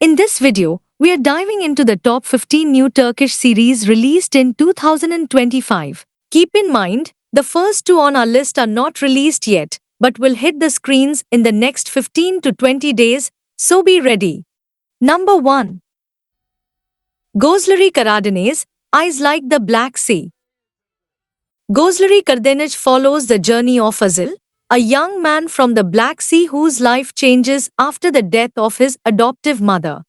In this video, we are diving into the top 15 new Turkish series released in 2025. Keep in mind, the first two on our list are not released yet, but will hit the screens in the next 15 to 20 days, so be ready. Number 1. Gözleri Karadeniz, Eyes Like the Black Sea. Gözleri Karadeniz follows the journey of Azil, a young man from the Black Sea whose life changes after the death of his adoptive mother.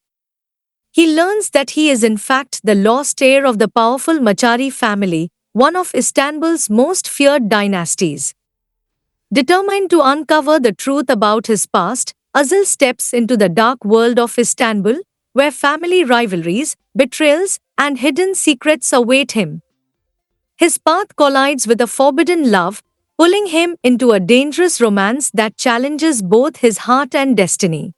He learns that he is in fact the lost heir of the powerful Machari family, one of Istanbul's most feared dynasties. Determined to uncover the truth about his past, Azil steps into the dark world of Istanbul, where family rivalries, betrayals, and hidden secrets await him. His path collides with a forbidden love, pulling him into a dangerous romance that challenges both his heart and destiny.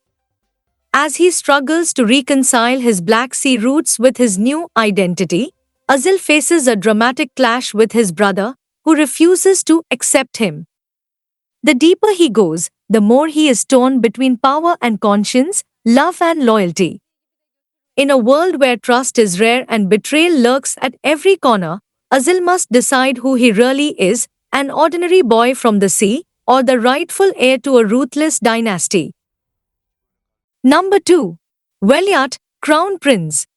As he struggles to reconcile his Black Sea roots with his new identity, Azil faces a dramatic clash with his brother, who refuses to accept him. The deeper he goes, the more he is torn between power and conscience, love and loyalty. In a world where trust is rare and betrayal lurks at every corner, Azil must decide who he really is, an ordinary boy from the sea, or the rightful heir to a ruthless dynasty. Number 2. Veliaht, Crown Prince.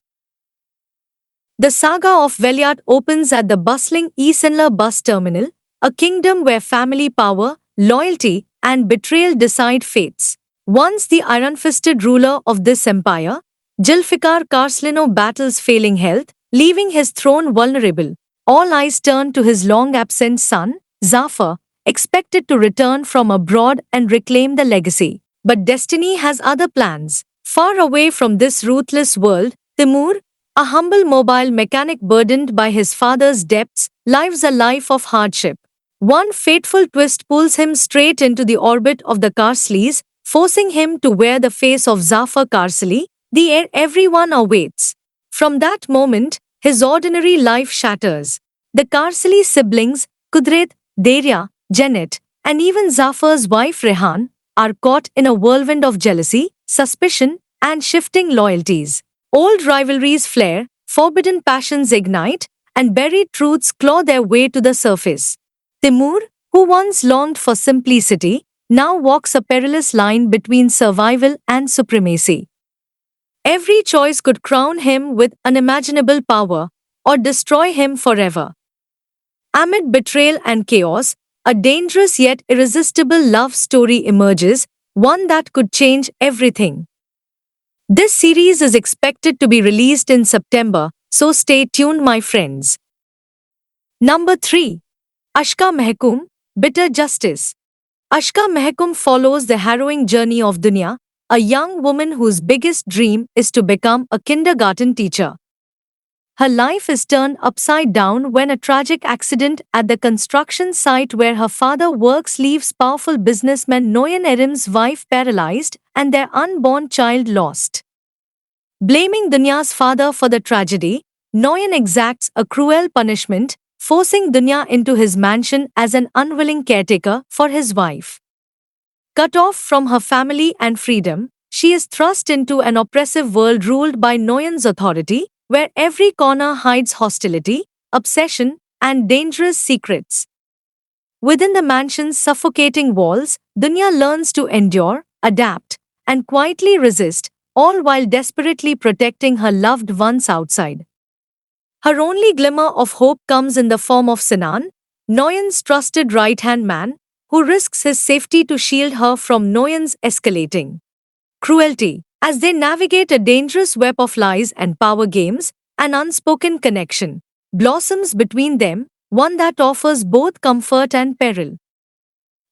The saga of Veliaht opens at the bustling Esenler bus terminal, a kingdom where family power, loyalty, and betrayal decide fates. Once the iron-fisted ruler of this empire, Zulfikar Karslino battles failing health, leaving his throne vulnerable. All eyes turn to his long-absent son, Zafar, expected to return from abroad and reclaim the legacy. But destiny has other plans. Far away from this ruthless world, Timur, a humble mobile mechanic burdened by his father's debts, lives a life of hardship. One fateful twist pulls him straight into the orbit of the Karslis, forcing him to wear the face of Zafar Karsli, the heir everyone awaits. From that moment, his ordinary life shatters. The Karsli siblings, Kudret, Derya, Janet, and even Zafar's wife Rehan, are caught in a whirlwind of jealousy, suspicion, and shifting loyalties. Old rivalries flare, forbidden passions ignite, and buried truths claw their way to the surface. Timur, who once longed for simplicity, now walks a perilous line between survival and supremacy. Every choice could crown him with unimaginable power, or destroy him forever. Amid betrayal and chaos, a dangerous yet irresistible love story emerges, one that could change everything. This series is expected to be released in September, so stay tuned, my friends. Number 3. Ashka Mehkum, Bitter Justice. Ashka Mehkum follows the harrowing journey of Dunya, a young woman whose biggest dream is to become a kindergarten teacher. Her life is turned upside down when a tragic accident at the construction site where her father works leaves powerful businessman Noyan Erim's wife paralyzed and their unborn child lost. Blaming Dunya's father for the tragedy, Noyan exacts a cruel punishment, forcing Dunya into his mansion as an unwilling caretaker for his wife. Cut off from her family and freedom, she is thrust into an oppressive world ruled by Noyan's authority, where every corner hides hostility, obsession, and dangerous secrets. Within the mansion's suffocating walls, Dunya learns to endure, adapt, and quietly resist, all while desperately protecting her loved ones outside. Her only glimmer of hope comes in the form of Sinan, Noyan's trusted right-hand man, who risks his safety to shield her from Noyan's escalating cruelty. As they navigate a dangerous web of lies and power games, an unspoken connection blossoms between them, one that offers both comfort and peril.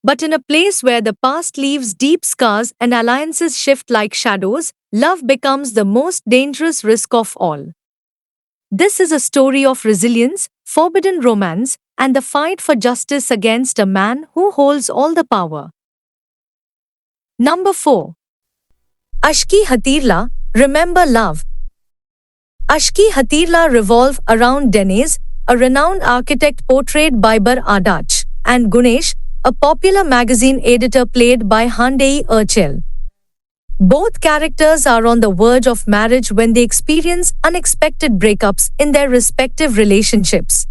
But in a place where the past leaves deep scars and alliances shift like shadows, love becomes the most dangerous risk of all. This is a story of resilience, forbidden romance, and the fight for justice against a man who holds all the power. Number 4. Ashki Hatırla, Remember Love. Ashki Hatırla revolve around Deniz, a renowned architect portrayed by Bar Adaç, and Gunesh, a popular magazine editor played by Hande Erçel. Both characters are on the verge of marriage when they experience unexpected breakups in their respective relationships.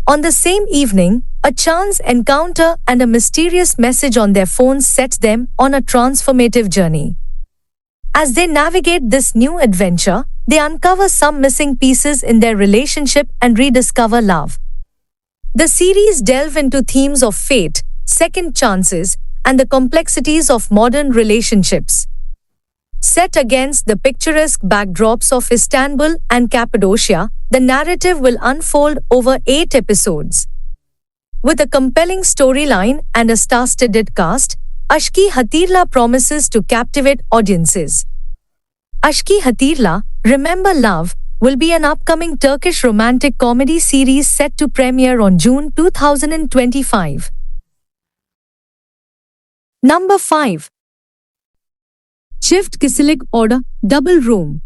On the same evening, a chance encounter and a mysterious message on their phones set them on a transformative journey. As they navigate this new adventure, they uncover some missing pieces in their relationship and rediscover love. The series delves into themes of fate, second chances, and the complexities of modern relationships. Set against the picturesque backdrops of Istanbul and Cappadocia, the narrative will unfold over 8 episodes. With a compelling storyline and a star-studded cast, Aşk-ı Hatırla promises to captivate audiences. Aşk-ı Hatırla, Remember Love, will be an upcoming Turkish romantic comedy series set to premiere on June 2025. Number 5. Çift Kişilik Order, Double Room.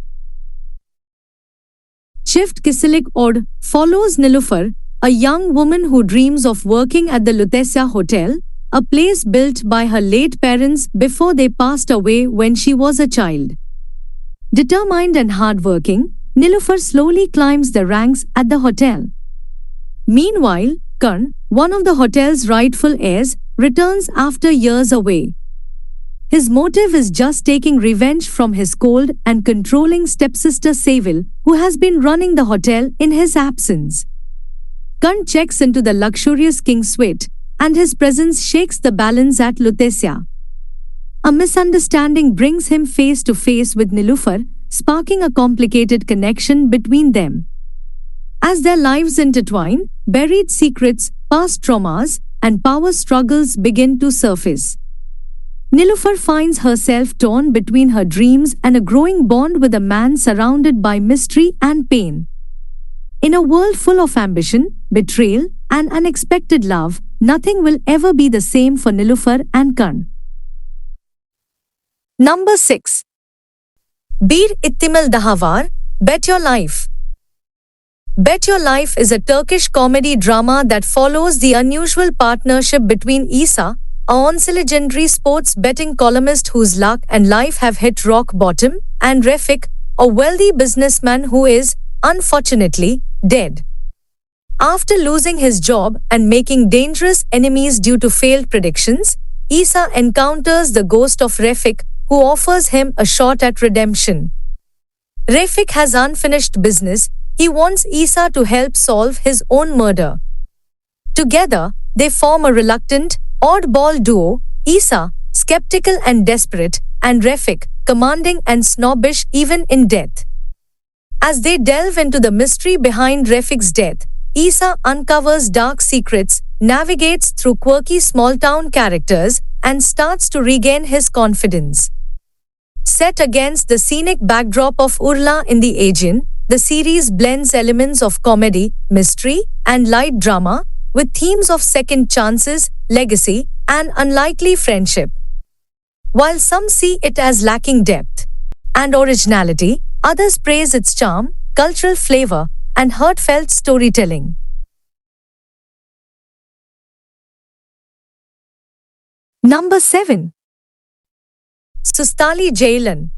Çift Kişilik Order follows Nilüfer, a young woman who dreams of working at the Lutetia Hotel, a place built by her late parents before they passed away when she was a child. Determined and hardworking, Nilüfer slowly climbs the ranks at the hotel. Meanwhile, Karn, one of the hotel's rightful heirs, returns after years away. His motive is just taking revenge from his cold and controlling stepsister Sevil, who has been running the hotel in his absence. Karn checks into the luxurious king's suite, and his presence shakes the balance at Lutetia. A misunderstanding brings him face to face with Nilüfer, sparking a complicated connection between them. As their lives intertwine, buried secrets, past traumas, and power struggles begin to surface. Nilüfer finds herself torn between her dreams and a growing bond with a man surrounded by mystery and pain. In a world full of ambition, betrayal, and unexpected love, nothing will ever be the same for Nilüfer and Karn. Number 6. Bir İhtimal Daha Var, Bet Your Life. Bet Your Life is a Turkish comedy drama that follows the unusual partnership between Isa, a once legendary sports betting columnist whose luck and life have hit rock bottom, and Refik, a wealthy businessman who is, unfortunately, dead. After losing his job and making dangerous enemies due to failed predictions, Isa encounters the ghost of Refik, who offers him a shot at redemption. Refik has unfinished business. He wants Isa to help solve his own murder. Together, they form a reluctant, oddball duo, Isa, skeptical and desperate, and Refik, commanding and snobbish even in death. As they delve into the mystery behind Refik's death, Isa uncovers dark secrets, navigates through quirky small-town characters, and starts to regain his confidence. Set against the scenic backdrop of Urla in the Aegean, the series blends elements of comedy, mystery, and light drama, with themes of second chances, legacy, and unlikely friendship. While some see it as lacking depth and originality, others praise its charm, cultural flavor, and heartfelt storytelling. Number 7. Sustali Ceylan.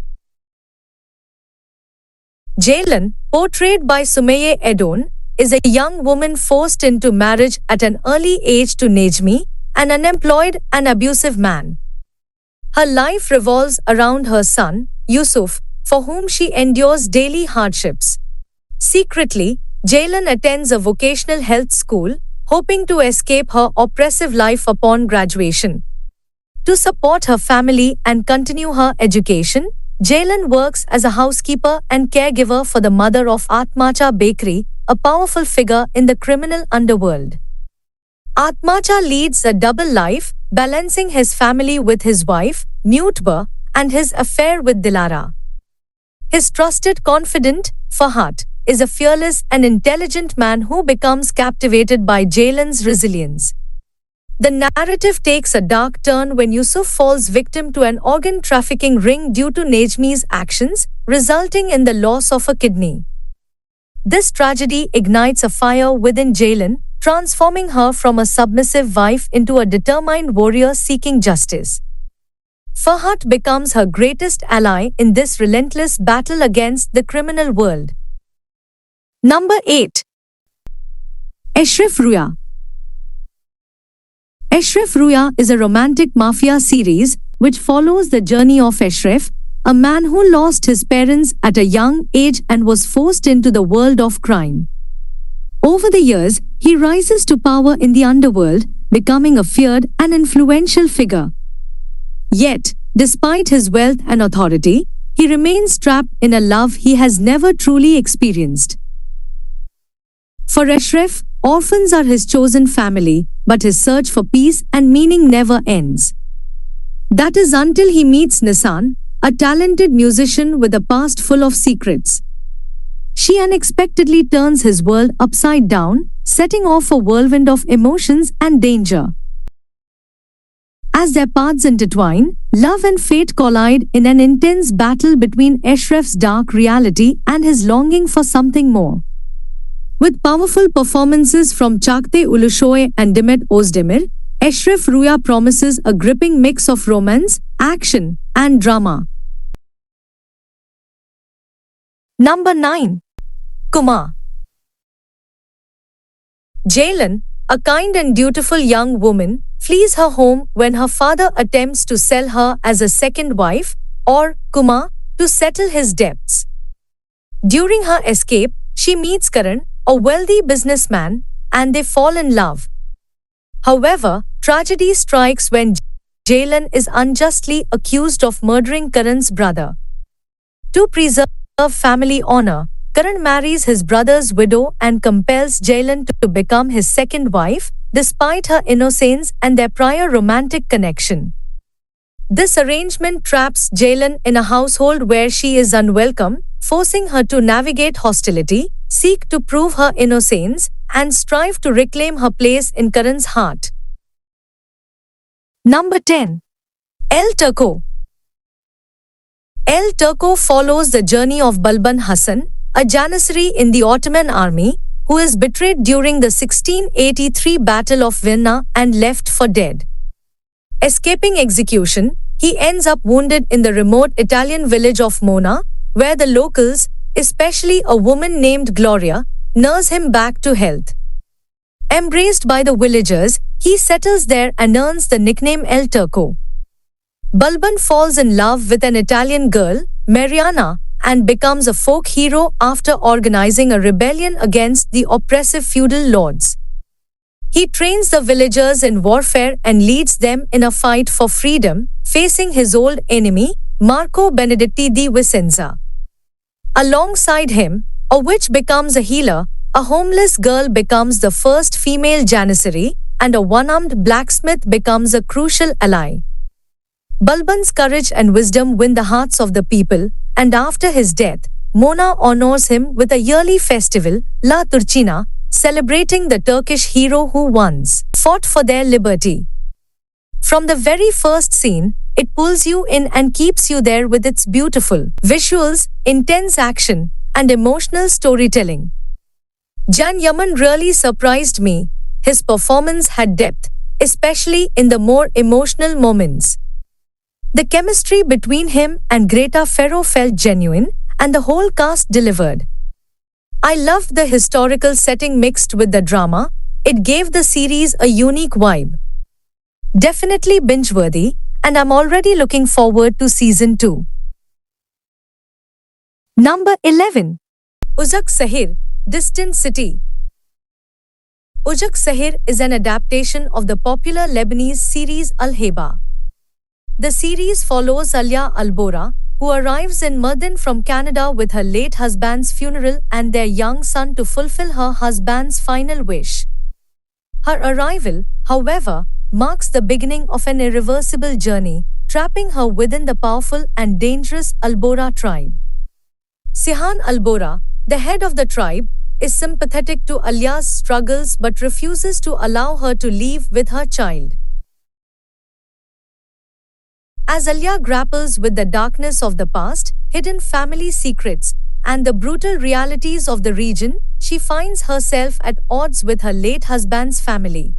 Ceylan, portrayed by Sümeyye Erdoğan, is a young woman forced into marriage at an early age to Necmi, an unemployed and abusive man. Her life revolves around her son, Yusuf, for whom she endures daily hardships. Secretly, Ceylan attends a vocational health school, hoping to escape her oppressive life upon graduation. To support her family and continue her education, Ceylan works as a housekeeper and caregiver for the mother of Atmaca Bakery, a powerful figure in the criminal underworld. Atmaca leads a double life, balancing his family with his wife, Mutba, and his affair with Dilara. His trusted confidant, Fahad, is a fearless and intelligent man who becomes captivated by Ceylan's resilience. The narrative takes a dark turn when Yusuf falls victim to an organ trafficking ring due to Necmi's actions, resulting in the loss of a kidney. This tragedy ignites a fire within Ceylan, transforming her from a submissive wife into a determined warrior seeking justice. Farhat becomes her greatest ally in this relentless battle against the criminal world. Number 8. Ashraf Ruya. Ashraf Ruya is a romantic mafia series which follows the journey of Ashraf, a man who lost his parents at a young age and was forced into the world of crime. Over the years, he rises to power in the underworld, becoming a feared and influential figure. Yet, despite his wealth and authority, he remains trapped in a love he has never truly experienced. For Ashraf, orphans are his chosen family, but his search for peace and meaning never ends. That is until he meets Nissan, a talented musician with a past full of secrets. She unexpectedly turns his world upside down, setting off a whirlwind of emotions and danger. As their paths intertwine, love and fate collide in an intense battle between Ashraf's dark reality and his longing for something more. With powerful performances from Çağatay Ulusoy and Demet Özdemir, Ashraf Ruya promises a gripping mix of romance, action, and drama. Number 9. Kuma. Jaylan, a kind and dutiful young woman, flees her home when her father attempts to sell her as a second wife, or Kuma, to settle his debts. During her escape, she meets Karan, a wealthy businessman, and they fall in love. However, tragedy strikes when Jaylan is unjustly accused of murdering Karan's brother. To preserve family honor, Karan marries his brother's widow and compels Jaylan to become his second wife, despite her innocence and their prior romantic connection. This arrangement traps Jaylan in a household where she is unwelcome, forcing her to navigate hostility, seek to prove her innocence, and strive to reclaim her place in Karan's heart. Number 10. El Turco. El Turco follows the journey of Balban Hasan, a janissary in the Ottoman army, who is betrayed during the 1683 Battle of Vienna and left for dead. Escaping execution, he ends up wounded in the remote Italian village of Mona, where the locals, especially a woman named Gloria, nurse him back to health. Embraced by the villagers, he settles there and earns the nickname El Turco. Balban falls in love with an Italian girl, Mariana, and becomes a folk hero after organizing a rebellion against the oppressive feudal lords. He trains the villagers in warfare and leads them in a fight for freedom, facing his old enemy, Marco Benedetti di Vicenza. Alongside him, a witch becomes a healer, a homeless girl becomes the first female janissary, and a one-armed blacksmith becomes a crucial ally. Balban's courage and wisdom win the hearts of the people, and after his death, Mona honors him with a yearly festival, La Turcina, celebrating the Turkish hero who once fought for their liberty. From the very first scene, it pulls you in and keeps you there with its beautiful visuals, intense action, and emotional storytelling. Can Yaman really surprised me. His performance had depth, especially in the more emotional moments. The chemistry between him and Greta Ferro felt genuine, and the whole cast delivered. I loved the historical setting mixed with the drama. It gave the series a unique vibe. Definitely binge-worthy, and I'm already looking forward to season 2. Number 11. Uzak Sahir, Distant City. Uzak Sahir is an adaptation of the popular Lebanese series Al-Heba. The series follows Alia Albora, who arrives in Mardin from Canada with her late husband's funeral and their young son to fulfill her husband's final wish. Her arrival, however, marks the beginning of an irreversible journey, trapping her within the powerful and dangerous Albora tribe. Sihan Albora, the head of the tribe, is sympathetic to Alia's struggles but refuses to allow her to leave with her child. As Alia grapples with the darkness of the past, hidden family secrets, and the brutal realities of the region, she finds herself at odds with her late husband's family.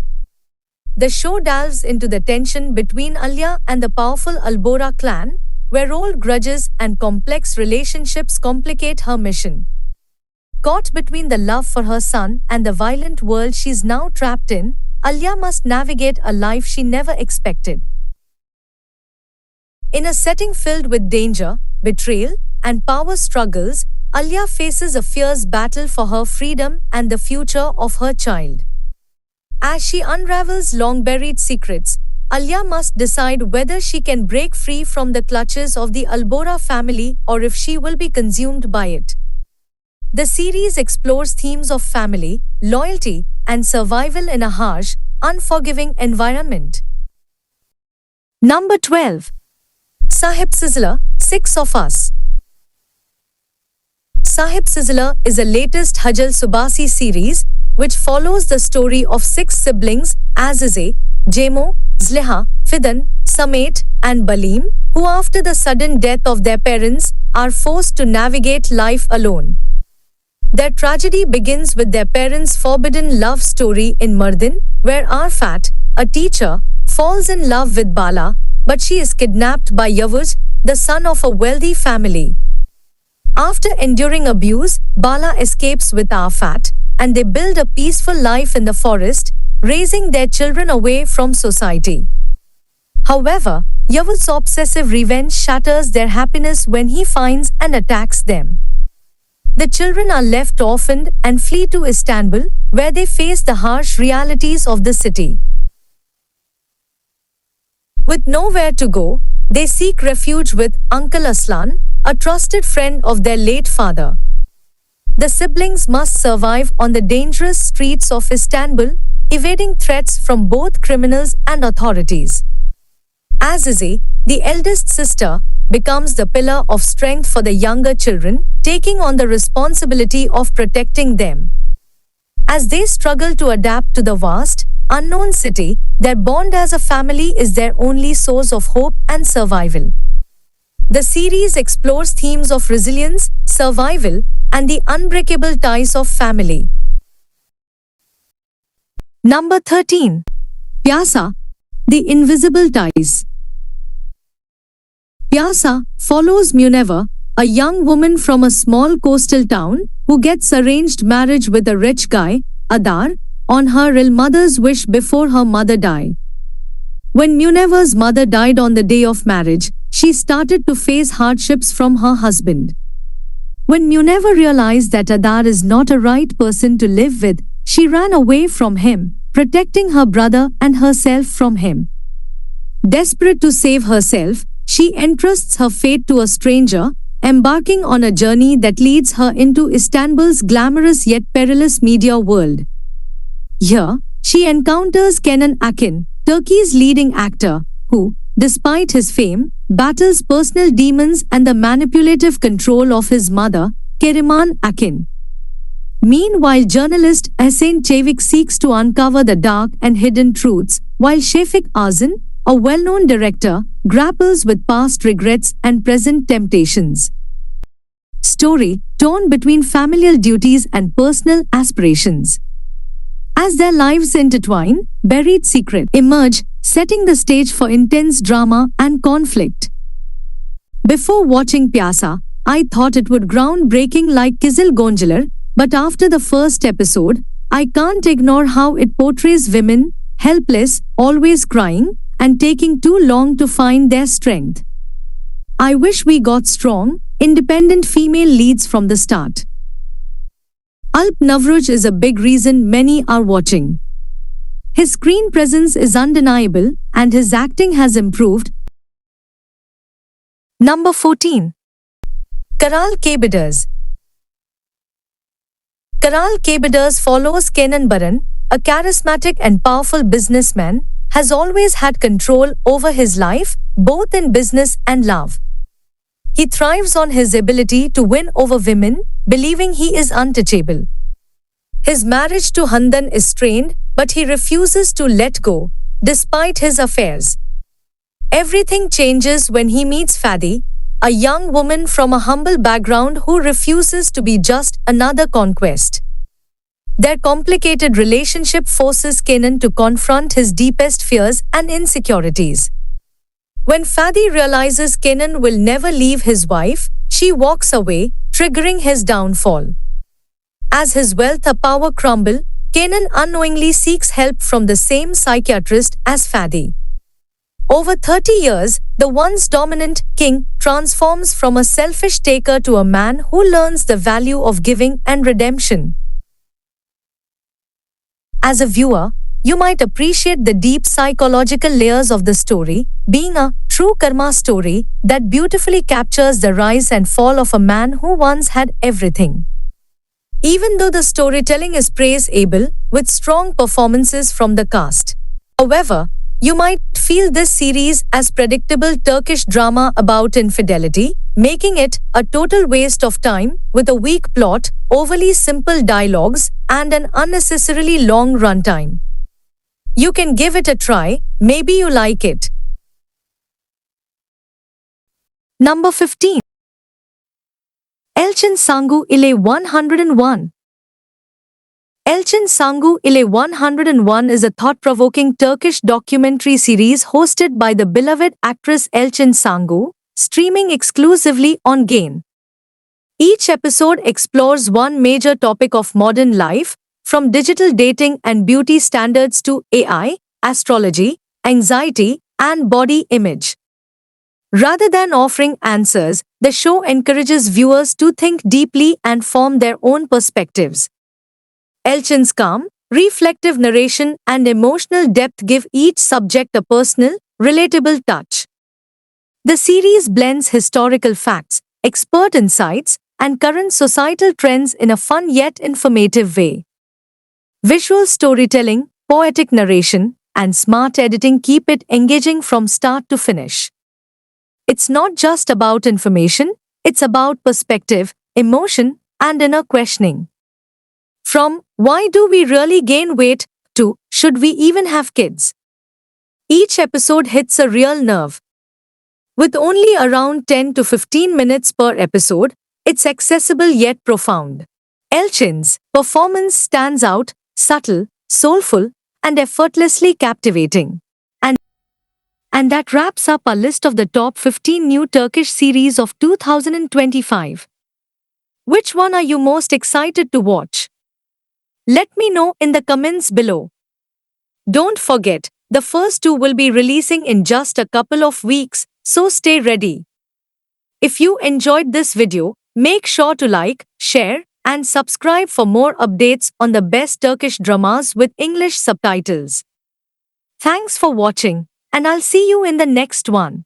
The show delves into the tension between Alia and the powerful Albora clan, where old grudges and complex relationships complicate her mission. Caught between the love for her son and the violent world she's now trapped in, Alia must navigate a life she never expected. In a setting filled with danger, betrayal, and power struggles, Alia faces a fierce battle for her freedom and the future of her child. As she unravels long-buried secrets, Alia must decide whether she can break free from the clutches of the Albora family or if she will be consumed by it. The series explores themes of family, loyalty, and survival in a harsh, unforgiving environment. Number 12. Sahib Sizzler, Six of Us. Sahib Sizzler is a latest Hajal Subasi series which follows the story of six siblings Azize, Jemo, Zliha, Fidan, Samet, and Baleem, who after the sudden death of their parents are forced to navigate life alone. Their tragedy begins with their parents' forbidden love story in Mardin, where Arfat, a teacher, falls in love with Bala, but she is kidnapped by Yavuz, the son of a wealthy family. After enduring abuse, Bala escapes with Arfat, and they build a peaceful life in the forest, raising their children away from society. However, Yavuz's obsessive revenge shatters their happiness when he finds and attacks them. The children are left orphaned and flee to Istanbul, where they face the harsh realities of the city. With nowhere to go, they seek refuge with Uncle Aslan, a trusted friend of their late father. The siblings must survive on the dangerous streets of Istanbul, evading threats from both criminals and authorities. Azize, the eldest sister, becomes the pillar of strength for the younger children, taking on the responsibility of protecting them. As they struggle to adapt to the vast, unknown city, their bond as a family is their only source of hope and survival. The series explores themes of resilience, survival, and the unbreakable ties of family. Number 13. Pyasa, The Invisible Ties. Pyasa follows Munawar, a young woman from a small coastal town who gets arranged marriage with a rich guy, Adar, on her real mother's wish before her mother died. When Munawar's mother died on the day of marriage, she started to face hardships from her husband. When Munawar realized that Adar is not a right person to live with, she ran away from him, protecting her brother and herself from him. Desperate to save herself, she entrusts her fate to a stranger, embarking on a journey that leads her into Istanbul's glamorous yet perilous media world. Here, she encounters Kenan Akin, Turkey's leading actor, who, despite his fame, battles personal demons and the manipulative control of his mother, Keriman Akin. Meanwhile, journalist Hüseyin Çevik seeks to uncover the dark and hidden truths, while Şefik Azan, a well-known director, grapples with past regrets and present temptations. Story, torn between familial duties and personal aspirations. As their lives intertwine, buried secrets emerge, setting the stage for intense drama and conflict. Before watching Pyasa, I thought it would groundbreaking like Kizil Goncalar, but after the first episode, I can't ignore how it portrays women, helpless, always crying, and taking too long to find their strength. I wish we got strong, independent female leads from the start. Alp Navruz is a big reason many are watching. His screen presence is undeniable, and his acting has improved. Number 14. Karal Kebeders. Karal Kebeders follows Kenan Baran, a charismatic and powerful businessman, has always had control over his life, both in business and love. He thrives on his ability to win over women, believing he is untouchable. His marriage to Handan is strained, but he refuses to let go, despite his affairs. Everything changes when he meets Fadi, a young woman from a humble background who refuses to be just another conquest. Their complicated relationship forces Kenan to confront his deepest fears and insecurities. When Fadi realizes Kenan will never leave his wife, she walks away, triggering his downfall. As his wealth and power crumble, Kenan unknowingly seeks help from the same psychiatrist as Fadi. Over 30 years, the once dominant king transforms from a selfish taker to a man who learns the value of giving and redemption. As a viewer, you might appreciate the deep psychological layers of the story, being a true karma story that beautifully captures the rise and fall of a man who once had everything. Even though the storytelling is praiseable, with strong performances from the cast. However, you might feel this series as predictable Turkish drama about infidelity, making it a total waste of time with a weak plot, overly simple dialogues, and an unnecessarily long runtime. You can give it a try, maybe you like it. Number 15. Elçin Sangu ile 101. Elçin Sangu ile 101 is a thought-provoking Turkish documentary series hosted by the beloved actress Elçin Sangu, streaming exclusively on Gain. Each episode explores one major topic of modern life, from digital dating and beauty standards to AI, astrology, anxiety, and body image. Rather than offering answers, the show encourages viewers to think deeply and form their own perspectives. Elçin's calm, reflective narration and emotional depth give each subject a personal, relatable touch. The series blends historical facts, expert insights, and current societal trends in a fun yet informative way. Visual storytelling, poetic narration, and smart editing keep it engaging from start to finish. It's not just about information, it's about perspective, emotion, and inner questioning. From "Why do we really gain weight?" to "Should we even have kids?" Each episode hits a real nerve. With only around 10 to 15 minutes per episode, it's accessible yet profound. Elçin's performance stands out, subtle, soulful, and effortlessly captivating. And that wraps up our list of the top 15 new Turkish series of 2025. Which one are you most excited to watch? Let me know in the comments below. Don't forget, the first two will be releasing in just a couple of weeks, so stay ready. If you enjoyed this video, make sure to like, share, and subscribe for more updates on the best Turkish dramas with English subtitles. Thanks for watching, and I'll see you in the next one.